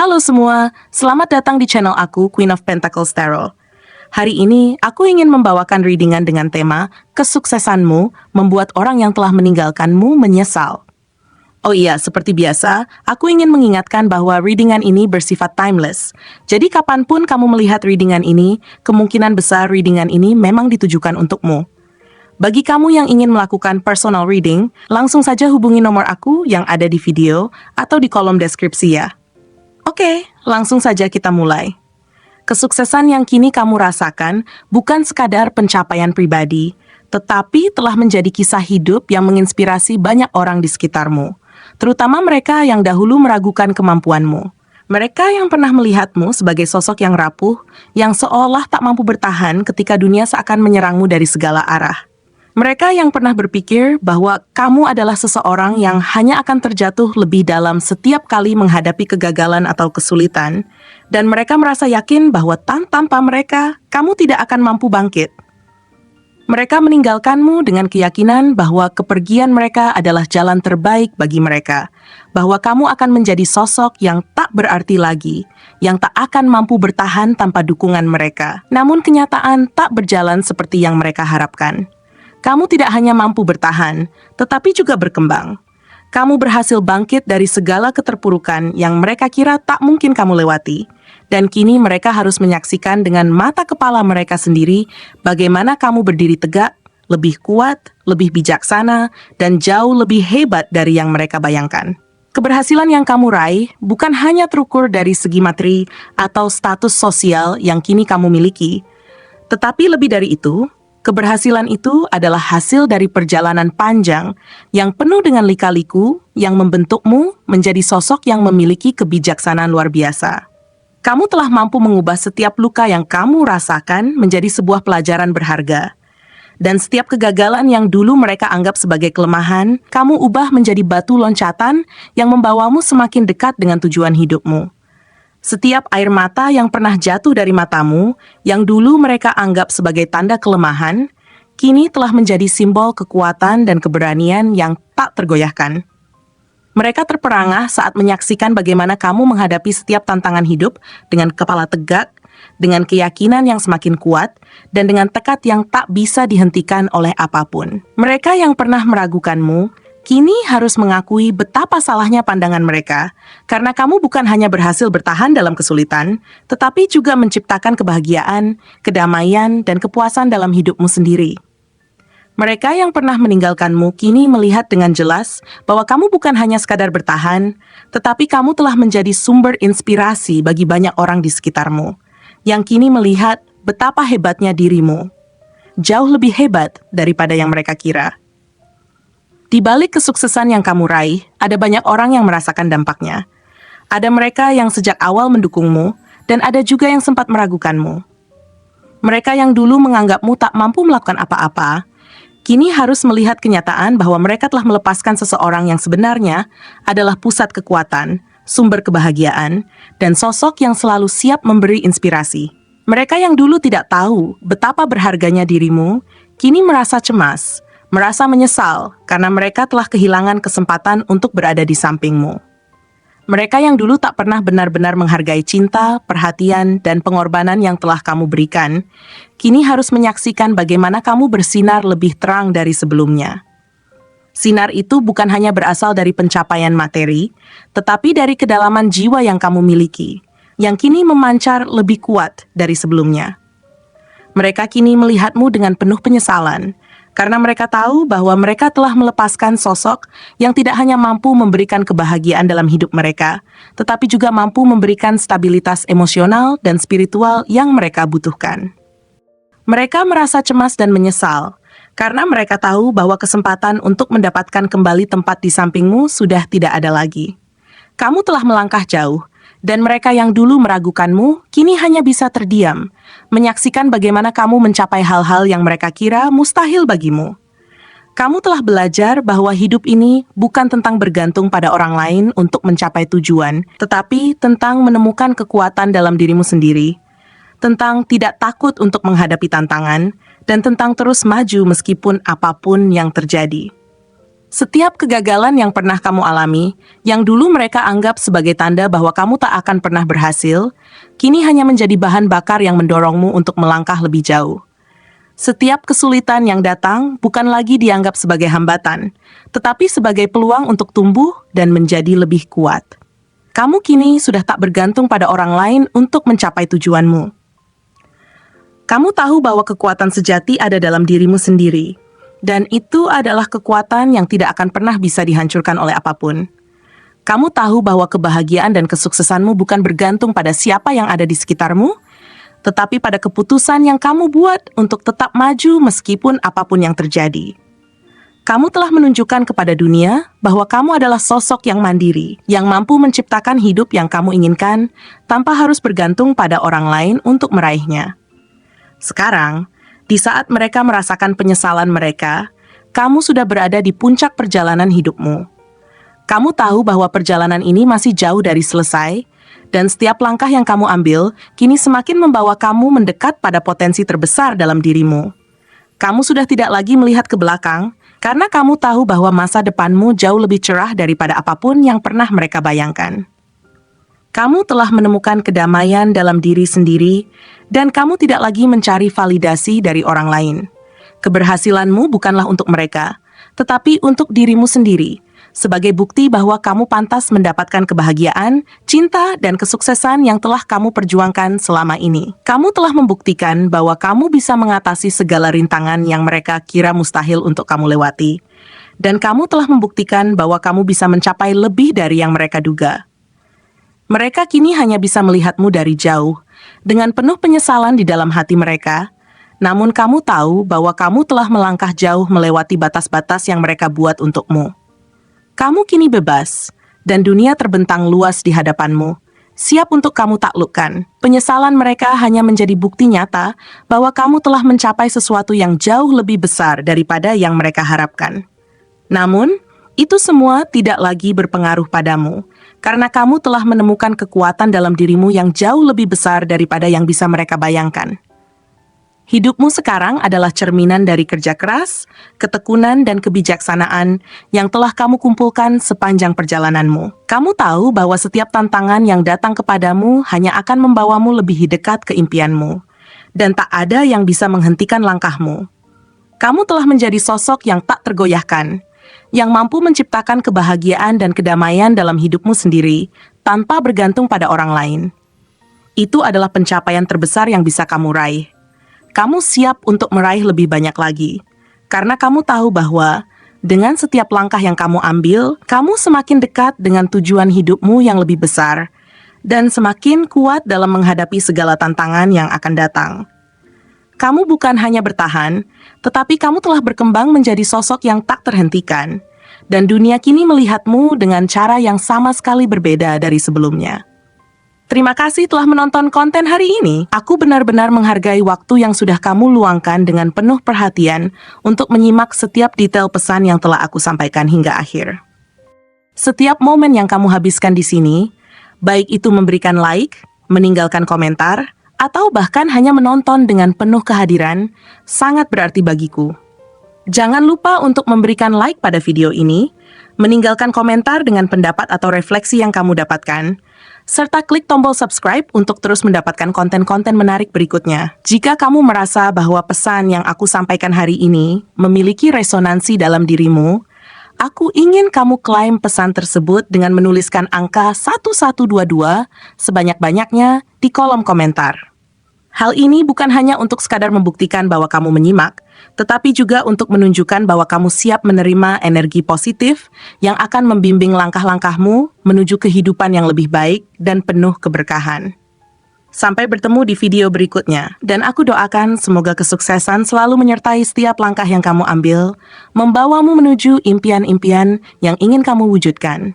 Halo semua, selamat datang di channel aku, Queen of Pentacles Tarot. Hari ini, aku ingin membawakan readingan dengan tema Kesuksesanmu membuat orang yang telah meninggalkanmu menyesal. Oh iya, seperti biasa, aku ingin mengingatkan bahwa readingan ini bersifat timeless. Jadi kapanpun kamu melihat readingan ini, kemungkinan besar readingan ini memang ditujukan untukmu. Bagi kamu yang ingin melakukan personal reading, langsung saja hubungi nomor aku yang ada di video atau di kolom deskripsi ya. Oke, langsung saja kita mulai. Kesuksesan yang kini kamu rasakan bukan sekadar pencapaian pribadi, tetapi telah menjadi kisah hidup yang menginspirasi banyak orang di sekitarmu, terutama mereka yang dahulu meragukan kemampuanmu. Mereka yang pernah melihatmu sebagai sosok yang rapuh, yang seolah tak mampu bertahan ketika dunia seakan menyerangmu dari segala arah. Mereka yang pernah berpikir bahwa kamu adalah seseorang yang hanya akan terjatuh lebih dalam setiap kali menghadapi kegagalan atau kesulitan, dan mereka merasa yakin bahwa tanpa mereka, kamu tidak akan mampu bangkit. Mereka meninggalkanmu dengan keyakinan bahwa kepergian mereka adalah jalan terbaik bagi mereka, bahwa kamu akan menjadi sosok yang tak berarti lagi, yang tak akan mampu bertahan tanpa dukungan mereka. Namun kenyataan tak berjalan seperti yang mereka harapkan. Kamu tidak hanya mampu bertahan, tetapi juga berkembang. Kamu berhasil bangkit dari segala keterpurukan yang mereka kira tak mungkin kamu lewati. Dan kini mereka harus menyaksikan dengan mata kepala mereka sendiri bagaimana kamu berdiri tegak, lebih kuat, lebih bijaksana, dan jauh lebih hebat dari yang mereka bayangkan. Keberhasilan yang kamu raih bukan hanya terukur dari segi materi atau status sosial yang kini kamu miliki, tetapi lebih dari itu, keberhasilan itu adalah hasil dari perjalanan panjang yang penuh dengan lika-liku yang membentukmu menjadi sosok yang memiliki kebijaksanaan luar biasa. Kamu telah mampu mengubah setiap luka yang kamu rasakan menjadi sebuah pelajaran berharga. Dan setiap kegagalan yang dulu mereka anggap sebagai kelemahan, kamu ubah menjadi batu loncatan yang membawamu semakin dekat dengan tujuan hidupmu. Setiap air mata yang pernah jatuh dari matamu, yang dulu mereka anggap sebagai tanda kelemahan, kini telah menjadi simbol kekuatan dan keberanian yang tak tergoyahkan. Mereka terperangah saat menyaksikan bagaimana kamu menghadapi setiap tantangan hidup dengan kepala tegak, dengan keyakinan yang semakin kuat, dan dengan tekad yang tak bisa dihentikan oleh apapun. Mereka yang pernah meragukanmu, kini harus mengakui betapa salahnya pandangan mereka, karena kamu bukan hanya berhasil bertahan dalam kesulitan, tetapi juga menciptakan kebahagiaan, kedamaian, dan kepuasan dalam hidupmu sendiri. Mereka yang pernah meninggalkanmu kini melihat dengan jelas bahwa kamu bukan hanya sekadar bertahan, tetapi kamu telah menjadi sumber inspirasi bagi banyak orang di sekitarmu, yang kini melihat betapa hebatnya dirimu. Jauh lebih hebat daripada yang mereka kira. Di balik kesuksesan yang kamu raih, ada banyak orang yang merasakan dampaknya. Ada mereka yang sejak awal mendukungmu, dan ada juga yang sempat meragukanmu. Mereka yang dulu menganggapmu tak mampu melakukan apa-apa, kini harus melihat kenyataan bahwa mereka telah melepaskan seseorang yang sebenarnya adalah pusat kekuatan, sumber kebahagiaan, dan sosok yang selalu siap memberi inspirasi. Mereka yang dulu tidak tahu betapa berharganya dirimu, kini merasa cemas, merasa menyesal karena mereka telah kehilangan kesempatan untuk berada di sampingmu. Mereka yang dulu tak pernah benar-benar menghargai cinta, perhatian, dan pengorbanan yang telah kamu berikan, kini harus menyaksikan bagaimana kamu bersinar lebih terang dari sebelumnya. Sinar itu bukan hanya berasal dari pencapaian materi, tetapi dari kedalaman jiwa yang kamu miliki, yang kini memancar lebih kuat dari sebelumnya. Mereka kini melihatmu dengan penuh penyesalan, karena mereka tahu bahwa mereka telah melepaskan sosok yang tidak hanya mampu memberikan kebahagiaan dalam hidup mereka, tetapi juga mampu memberikan stabilitas emosional dan spiritual yang mereka butuhkan. Mereka merasa cemas dan menyesal, karena mereka tahu bahwa kesempatan untuk mendapatkan kembali tempat di sampingmu sudah tidak ada lagi. Kamu telah melangkah jauh, dan mereka yang dulu meragukanmu kini hanya bisa terdiam, menyaksikan bagaimana kamu mencapai hal-hal yang mereka kira mustahil bagimu. Kamu telah belajar bahwa hidup ini bukan tentang bergantung pada orang lain untuk mencapai tujuan, tetapi tentang menemukan kekuatan dalam dirimu sendiri, tentang tidak takut untuk menghadapi tantangan, dan tentang terus maju meskipun apapun yang terjadi. Setiap kegagalan yang pernah kamu alami, yang dulu mereka anggap sebagai tanda bahwa kamu tak akan pernah berhasil, kini hanya menjadi bahan bakar yang mendorongmu untuk melangkah lebih jauh. Setiap kesulitan yang datang bukan lagi dianggap sebagai hambatan, tetapi sebagai peluang untuk tumbuh dan menjadi lebih kuat. Kamu kini sudah tak bergantung pada orang lain untuk mencapai tujuanmu. Kamu tahu bahwa kekuatan sejati ada dalam dirimu sendiri, dan itu adalah kekuatan yang tidak akan pernah bisa dihancurkan oleh apapun. Kamu tahu bahwa kebahagiaan dan kesuksesanmu bukan bergantung pada siapa yang ada di sekitarmu, tetapi pada keputusan yang kamu buat untuk tetap maju meskipun apapun yang terjadi. Kamu telah menunjukkan kepada dunia bahwa kamu adalah sosok yang mandiri, yang mampu menciptakan hidup yang kamu inginkan tanpa harus bergantung pada orang lain untuk meraihnya. Sekarang, di saat mereka merasakan penyesalan mereka, kamu sudah berada di puncak perjalanan hidupmu. Kamu tahu bahwa perjalanan ini masih jauh dari selesai, dan setiap langkah yang kamu ambil kini semakin membawa kamu mendekat pada potensi terbesar dalam dirimu. Kamu sudah tidak lagi melihat ke belakang, karena kamu tahu bahwa masa depanmu jauh lebih cerah daripada apapun yang pernah mereka bayangkan. Kamu telah menemukan kedamaian dalam diri sendiri, dan kamu tidak lagi mencari validasi dari orang lain. Keberhasilanmu bukanlah untuk mereka, tetapi untuk dirimu sendiri, sebagai bukti bahwa kamu pantas mendapatkan kebahagiaan, cinta, dan kesuksesan yang telah kamu perjuangkan selama ini. Kamu telah membuktikan bahwa kamu bisa mengatasi segala rintangan yang mereka kira mustahil untuk kamu lewati. Dan kamu telah membuktikan bahwa kamu bisa mencapai lebih dari yang mereka duga. Mereka kini hanya bisa melihatmu dari jauh, dengan penuh penyesalan di dalam hati mereka. Namun kamu tahu bahwa kamu telah melangkah jauh melewati batas-batas yang mereka buat untukmu. Kamu kini bebas, dan dunia terbentang luas di hadapanmu, siap untuk kamu taklukkan. Penyesalan mereka hanya menjadi bukti nyata bahwa kamu telah mencapai sesuatu yang jauh lebih besar daripada yang mereka harapkan. Namun, itu semua tidak lagi berpengaruh padamu, karena kamu telah menemukan kekuatan dalam dirimu yang jauh lebih besar daripada yang bisa mereka bayangkan. Hidupmu sekarang adalah cerminan dari kerja keras, ketekunan, dan kebijaksanaan yang telah kamu kumpulkan sepanjang perjalananmu. Kamu tahu bahwa setiap tantangan yang datang kepadamu hanya akan membawamu lebih dekat ke impianmu, dan tak ada yang bisa menghentikan langkahmu. Kamu telah menjadi sosok yang tak tergoyahkan, yang mampu menciptakan kebahagiaan dan kedamaian dalam hidupmu sendiri tanpa bergantung pada orang lain. Itu adalah pencapaian terbesar yang bisa kamu raih. Kamu siap untuk meraih lebih banyak lagi, karena kamu tahu bahwa dengan setiap langkah yang kamu ambil, kamu semakin dekat dengan tujuan hidupmu yang lebih besar, dan semakin kuat dalam menghadapi segala tantangan yang akan datang. Kamu bukan hanya bertahan, tetapi kamu telah berkembang menjadi sosok yang tak terhentikan, dan dunia kini melihatmu dengan cara yang sama sekali berbeda dari sebelumnya. Terima kasih telah menonton konten hari ini. Aku benar-benar menghargai waktu yang sudah kamu luangkan dengan penuh perhatian untuk menyimak setiap detail pesan yang telah aku sampaikan hingga akhir. Setiap momen yang kamu habiskan di sini, baik itu memberikan like, meninggalkan komentar, atau bahkan hanya menonton dengan penuh kehadiran, sangat berarti bagiku. Jangan lupa untuk memberikan like pada video ini, meninggalkan komentar dengan pendapat atau refleksi yang kamu dapatkan, serta klik tombol subscribe untuk terus mendapatkan konten-konten menarik berikutnya. Jika kamu merasa bahwa pesan yang aku sampaikan hari ini memiliki resonansi dalam dirimu, aku ingin kamu klaim pesan tersebut dengan menuliskan angka 1122 sebanyak-banyaknya di kolom komentar. Hal ini bukan hanya untuk sekadar membuktikan bahwa kamu menyimak, tetapi juga untuk menunjukkan bahwa kamu siap menerima energi positif yang akan membimbing langkah-langkahmu menuju kehidupan yang lebih baik dan penuh keberkahan. Sampai bertemu di video berikutnya, dan aku doakan semoga kesuksesan selalu menyertai setiap langkah yang kamu ambil, membawamu menuju impian-impian yang ingin kamu wujudkan.